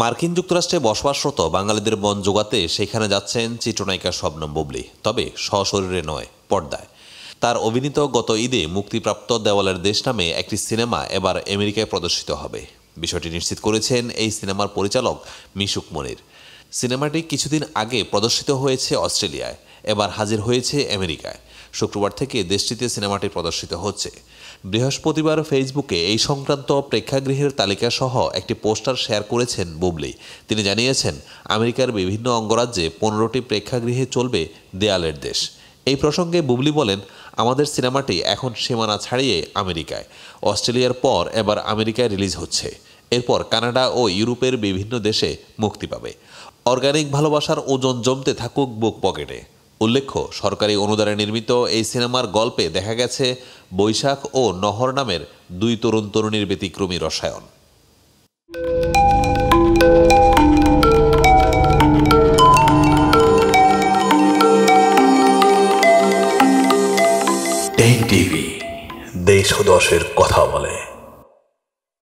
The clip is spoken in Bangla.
মার্কিন যুক্তরাষ্ট্রে বসবাসরত বাঙালিদের মন জোগাতে সেখানে যাচ্ছেন চিত্রনায়িকা শবনম বুবলী, তবে সশরীরে নয়, পর্দায়। তার অভিনীত গত ঈদে মুক্তিপ্রাপ্ত দেওয়ালের দেশ নামে একটি সিনেমা এবার আমেরিকায় প্রদর্শিত হবে। বিষয়টি নিশ্চিত করেছেন এই সিনেমার পরিচালক মিশুক মনির। সিনেমাটি কিছুদিন আগে প্রদর্শিত হয়েছে অস্ট্রেলিয়ায়, এবার হাজির হয়েছে আমেরিকায়। শুক্রবার থেকে দেশটিতে সিনেমাটি প্রদর্শিত হচ্ছে। বৃহস্পতিবার ফেসবুকে এই সংক্রান্ত প্রেক্ষাগৃহের তালিকা সহ একটি পোস্টার শেয়ার করেছেন বুবলী। তিনি জানিয়েছেন, আমেরিকার বিভিন্ন অঙ্গরাজ্যে 15টি প্রেক্ষাগৃহে চলবে দেয়ালের দেশ। এই প্রসঙ্গে বুবলী বলেন, আমাদের সিনেমাটি এখন সীমানা ছাড়িয়ে আমেরিকায়। অস্ট্রেলিয়ার পর এবার আমেরিকায় রিলিজ হচ্ছে। এরপর কানাডা ও ইউরোপের বিভিন্ন দেশে মুক্তি পাবে। অর্গানিক ভালোবাসার ওজন জমতে থাকুক বুক পকেটে। উল্লেখ্য, সরকারি অনুদানে নির্মিত এই সিনেমার গল্পে দেখা গেছে বৈশাখ ও নহর নামের দুই তরুণ তরুণীর ব্যতিক্রমী রসায়ন। টেক টিভি, দেশ ও দশের কথা বলে।